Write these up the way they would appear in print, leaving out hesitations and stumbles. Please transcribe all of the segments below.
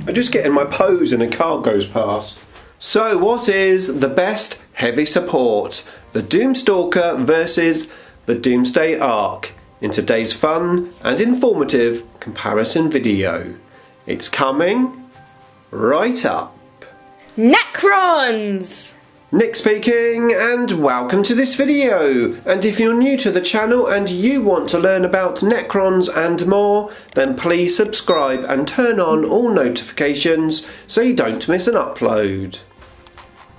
I'm just getting my pose and a car goes past. So what is the best heavy support? The Doomstalker versus the Doomsday Ark in today's fun and informative comparison video. It's coming right up. Necrons! Nick speaking, and welcome to this video. And if you're new to the channel and you want to learn about Necrons and more, then please subscribe and turn on all notifications so you don't miss an upload.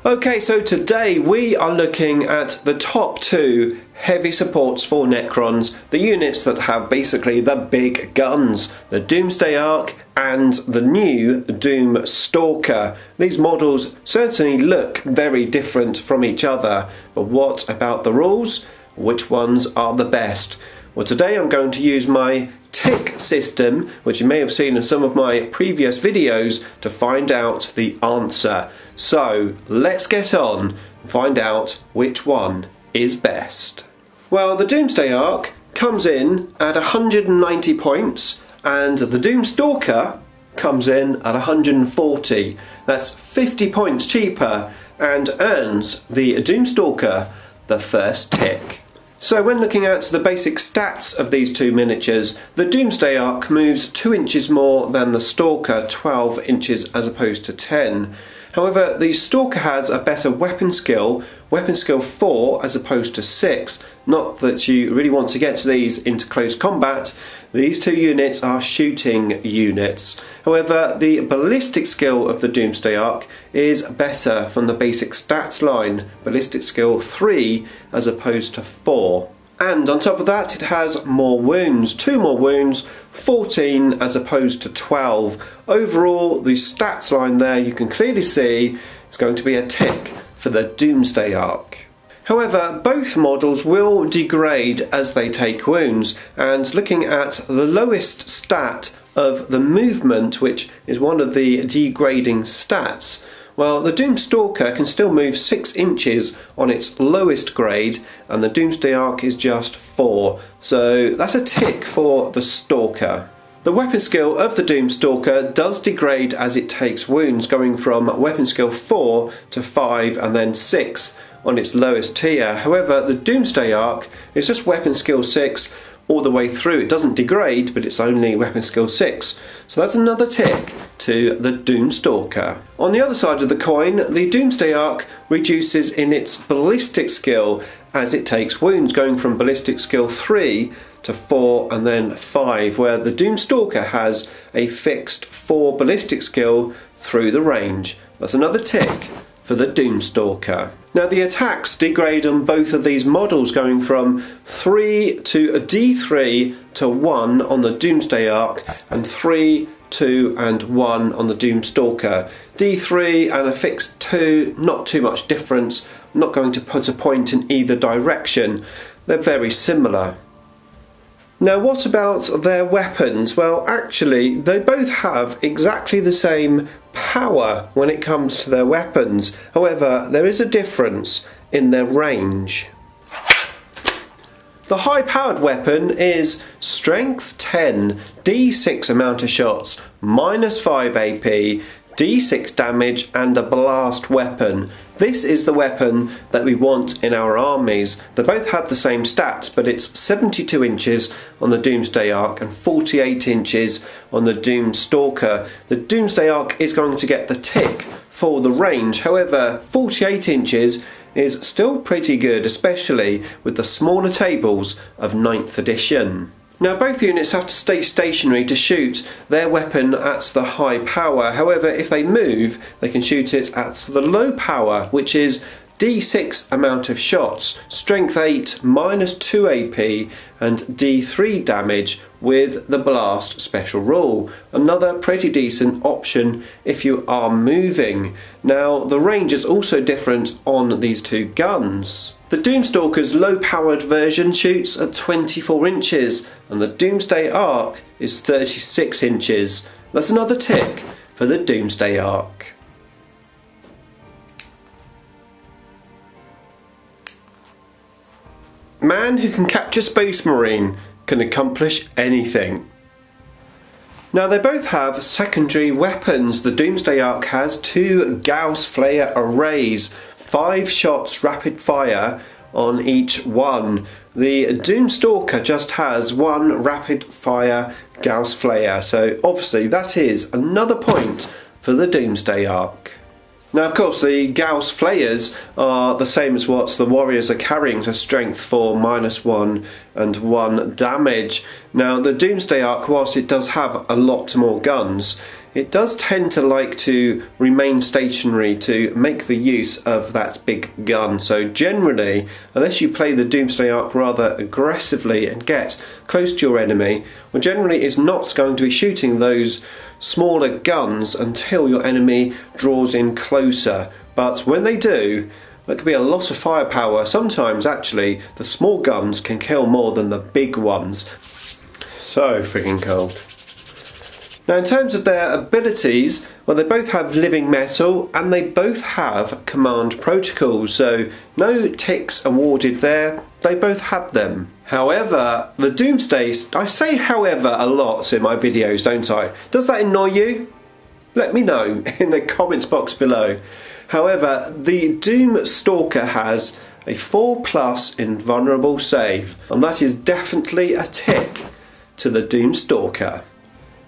Okay, so today we are looking at the top two heavy supports for Necrons, the units that have basically the big guns, the Doomsday Ark and the new Doomstalker. These models certainly look very different from each other, but what about the rules? Which ones are the best? Well, today I'm going to use my tick system, which you may have seen in some of my previous videos, to find out the answer. So let's get on and find out which one is best. Well, the Doomsday Ark comes in at 190 points and the Doomstalker comes in at 140. That's 50 points cheaper and earns the Doomstalker the first tick. So when looking at the basic stats of these two miniatures, the Doomsday Ark moves 2 inches more than the Stalker, 12 inches as opposed to 10. However, the Stalker has a better weapon skill 4 as opposed to 6. Not that you really want to get these into close combat. These two units are shooting units. However, the ballistic skill of the Doomsday Ark is better from the basic stats line. Ballistic skill 3 as opposed to 4. And on top of that, it has more wounds, 2 more wounds, 14 as opposed to 12. Overall, the stats line there, you can clearly see it's going to be a tick for the Doomsday Ark. However, both models will degrade as they take wounds, and looking at the lowest stat of the movement, which is one of the degrading stats, well, the Doomstalker can still move 6 inches on its lowest grade, and the Doomsday Ark is just 4. So that's a tick for the Stalker. The weapon skill of the Doomstalker does degrade as it takes wounds, going from weapon skill 4 to 5 and then 6 on its lowest tier. However, the Doomsday Ark is just weapon skill 6 all the way through. It doesn't degrade, but it's only weapon skill 6. So that's another tick to the Doomstalker. On the other side of the coin, the Doomsday Ark reduces in its ballistic skill as it takes wounds, going from ballistic skill 3 to 4 and then 5, where the Doomstalker has a fixed 4 ballistic skill through the range. That's another tick for the Doomstalker. Now the attacks degrade on both of these models, going from 3 to a D3 to 1 on the Doomsday Ark and 3, 2 and 1 on the Doomstalker. D3 and a fixed 2, not too much difference. I'm not going to put a point in either direction. They're very similar. Now what about their weapons? Well, actually they both have exactly the same power when it comes to their weapons. However, there is a difference in their range. The high-powered weapon is strength 10, D6 amount of shots, -5 AP, D6 damage and a blast weapon. This is the weapon that we want in our armies. They both have the same stats, but it's 72 inches on the Doomsday Ark and 48 inches on the Doomstalker. The Doomsday Ark is going to get the tick for the range. However, 48 inches is still pretty good, especially with the smaller tables of 9th edition. Now both units have to stay stationary to shoot their weapon at the high power. However, if they move, they can shoot it at the low power, which is D6 amount of shots, strength 8, -2 AP and D3 damage with the blast special rule. Another pretty decent option if you are moving. Now the range is also different on these two guns. The Doomstalker's low-powered version shoots at 24 inches and the Doomsday Ark is 36 inches. That's another tick for the Doomsday Ark. Man who can capture Space Marine can accomplish anything. Now they both have secondary weapons. The Doomsday Ark has 2 Gauss Flare arrays, 5 shots rapid fire on each one. The Doomstalker just has 1 rapid fire Gauss Flare, so obviously that is another point for the Doomsday Ark. Now, of course, the Gauss Flayers are the same as what the warriors are carrying, so strength for -1 and 1 damage. Now, the Doomsday Ark, whilst it does have a lot more guns, it does tend to like to remain stationary to make the use of that big gun. So generally, unless you play the Doomsday Ark rather aggressively and get close to your enemy, well, generally it's not going to be shooting those smaller guns until your enemy draws in closer. But when they do, there could be a lot of firepower. Sometimes actually the small guns can kill more than the big ones. So freaking cold. Now in terms of their abilities, well, they both have living metal and they both have command protocols, so no ticks awarded there, they both have them. However, the Doomsday, I say however a lot in my videos, don't I? Does that annoy you? Let me know in the comments box below. However, the Doomstalker has a 4+ invulnerable save, and that is definitely a tick to the Doomstalker.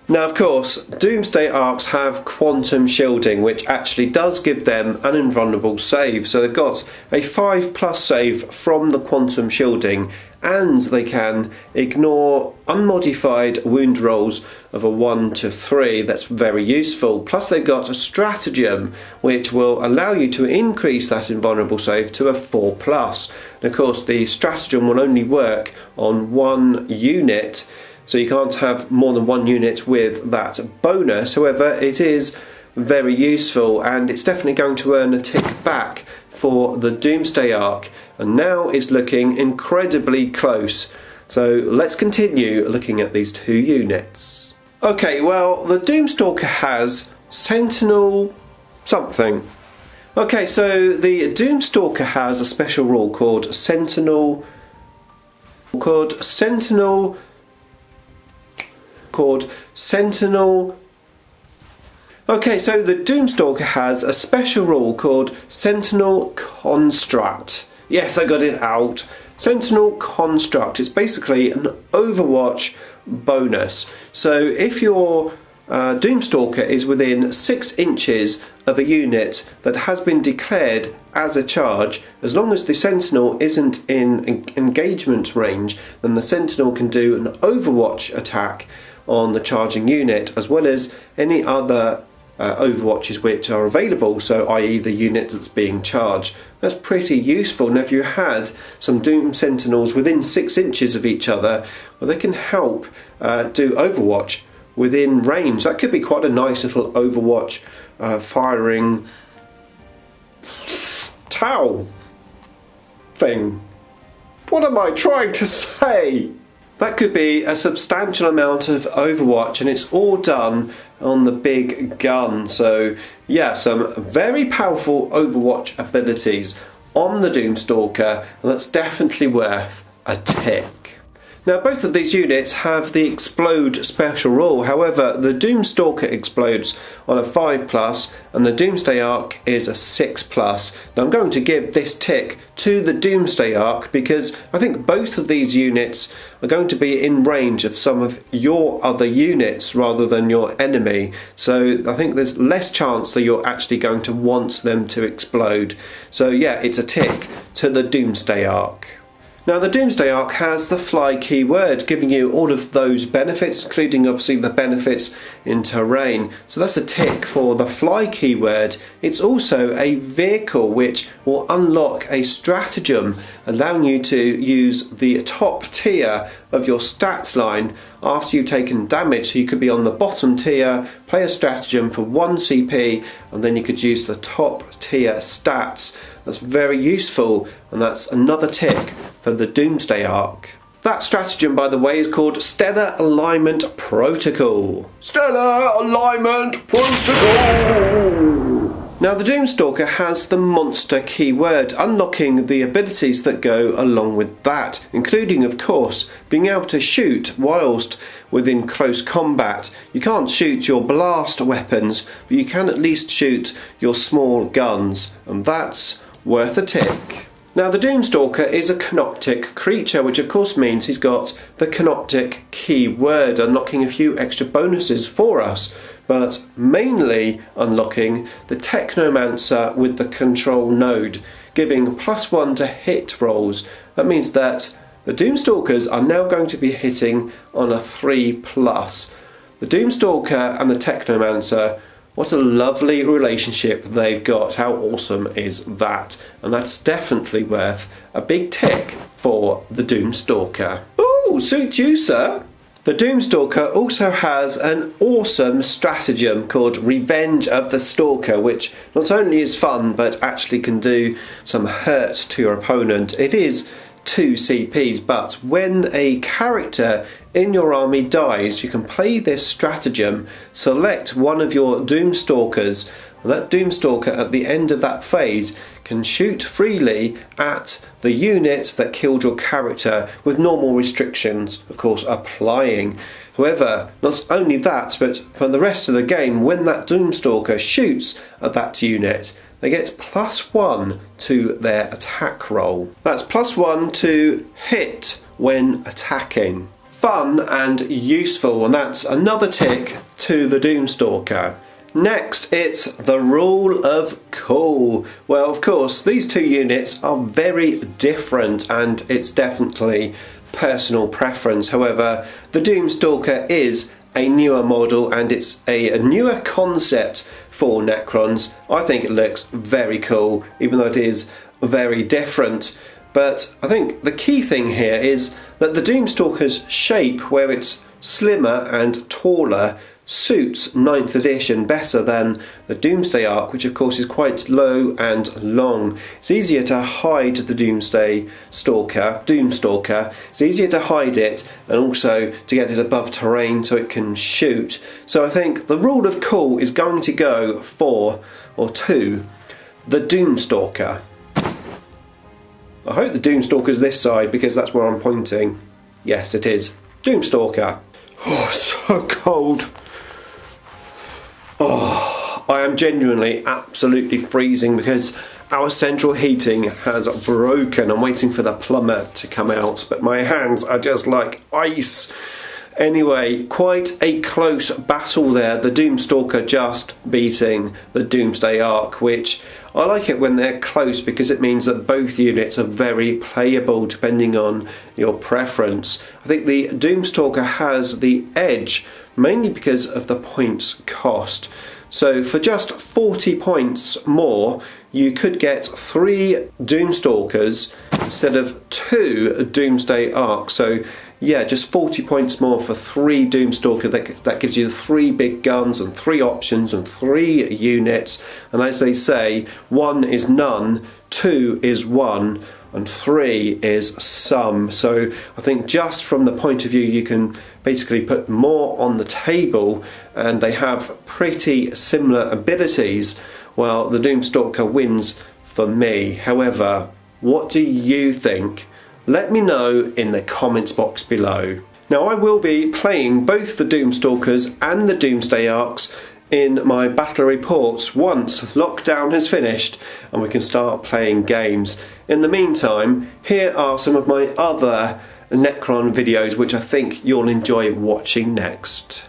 Now, of course, Doomsday Arks have quantum shielding, which actually does give them an invulnerable save. So they've got a 5+ save from the quantum shielding, and they can ignore unmodified wound rolls of a 1 to 3. That's very useful. Plus they've got a stratagem, which will allow you to increase that invulnerable save to a 4+. And of course, the stratagem will only work on 1 unit. So you can't have more than 1 unit with that bonus. However, it is very useful and it's definitely going to earn a tick back for the Doomsday Ark. And now it's looking incredibly close. So let's continue looking at these 2 units. Okay, well, the Doomstalker has Sentinel something. Okay, so the Doomstalker has a special rule called Sentinel. Okay, so the Doomstalker has a special rule called Sentinel Construct. Yes, I got it out. Sentinel Construct. It's basically an Overwatch bonus. So if your Doomstalker is within 6 inches of a unit that has been declared as a charge, as long as the Sentinel isn't in engagement range, then the Sentinel can do an Overwatch attack on the charging unit, as well as any other Overwatches which are available, so i.e. the unit that's being charged. That's pretty useful. Now if you had some Doom Sentinels within 6 inches of each other, well, they can help do Overwatch within range. That could be quite a nice little Overwatch firing towel thing. What am I trying to say? That could be a substantial amount of Overwatch, and it's all done on the big gun. So yeah, some very powerful Overwatch abilities on the Doomstalker, and that's definitely worth a tick. Now both of these units have the explode special rule. However, the Doomstalker explodes on a 5+ and the Doomsday Ark is a 6+. Now I'm going to give this tick to the Doomsday Ark because I think both of these units are going to be in range of some of your other units rather than your enemy. So I think there's less chance that you're actually going to want them to explode. So yeah, it's a tick to the Doomsday Ark. Now the Doomsday Ark has the fly keyword, giving you all of those benefits, including obviously the benefits in terrain. So that's a tick for the fly keyword. It's also a vehicle which will unlock a stratagem, allowing you to use the top tier of your stats line after you've taken damage. So you could be on the bottom tier, play a stratagem for 1 CP, and then you could use the top tier stats. That's very useful, and that's another tick for the Doomsday Ark. That stratagem, by the way, is called Stellar Alignment Protocol. Stellar Alignment Protocol! Now the Doomstalker has the monster keyword, unlocking the abilities that go along with that, including of course being able to shoot whilst within close combat. You can't shoot your blast weapons, but you can at least shoot your small guns, and that's worth a tick. Now the Doomstalker is a canoptic creature, which of course means he's got the canoptic keyword, unlocking a few extra bonuses for us, but mainly unlocking the Technomancer with the control node, giving +1 to hit rolls. That means that the Doomstalkers are now going to be hitting on a 3+. The Doomstalker and the Technomancer, what a lovely relationship they've got. How awesome is that? And that's definitely worth a big tick for the Doomstalker. Ooh, suit you, sir. The Doomstalker also has an awesome stratagem called Revenge of the Stalker, which not only is fun but actually can do some hurt to your opponent. It is 2 CPs, but when a character in your army dies, you can play this stratagem, select one of your Doomstalkers, and that Doomstalker at the end of that phase can shoot freely at the unit that killed your character, with normal restrictions, of course, applying. However, not only that, but for the rest of the game, when that Doomstalker shoots at that unit, they get +1 to their attack roll. That's +1 to hit when attacking. Fun and useful, and that's another tick to the Doomstalker. Next, it's the rule of cool. Well, of course, these two units are very different, and it's definitely personal preference. However, the Doomstalker is a newer model, and it's a newer concept for Necrons. I think it looks very cool, even though it is very different. But I think the key thing here is that the Doomstalker's shape, where it's slimmer and taller, suits 9th edition better than the Doomsday Ark, which of course is quite low and long. It's easier to hide the Doomstalker. It's easier to hide it, and also to get it above terrain so it can shoot. So I think the rule of cool is going to go for, or to, the Doomstalker. I hope the Doomstalker's this side because that's where I'm pointing. Yes, it is. Doomstalker. Oh, so cold. Oh, I am genuinely absolutely freezing because our central heating has broken. I'm waiting for the plumber to come out, but my hands are just like ice. Anyway, quite a close battle there. The Doomstalker just beating the Doomsday Ark, which I like it when they're close because it means that both units are very playable depending on your preference. I think the Doomstalker has the edge mainly because of the points cost. So for just 40 points more, you could get 3 Doomstalkers instead of 2 Doomsday Ark. So yeah, just 40 points more for 3 Doomstalker. That gives you 3 big guns and 3 options and 3 units. And as they say, 1 is none, 2 is 1, and 3 is some. So I think just from the point of view, you can basically put more on the table, and they have pretty similar abilities. Well, the Doomstalker wins for me. However, what do you think? Let me know in the comments box below. Now, I will be playing both the Doomstalkers and the Doomsday Arks in my battle reports once lockdown has finished and we can start playing games. In the meantime, here are some of my other Necron videos which I think you'll enjoy watching next.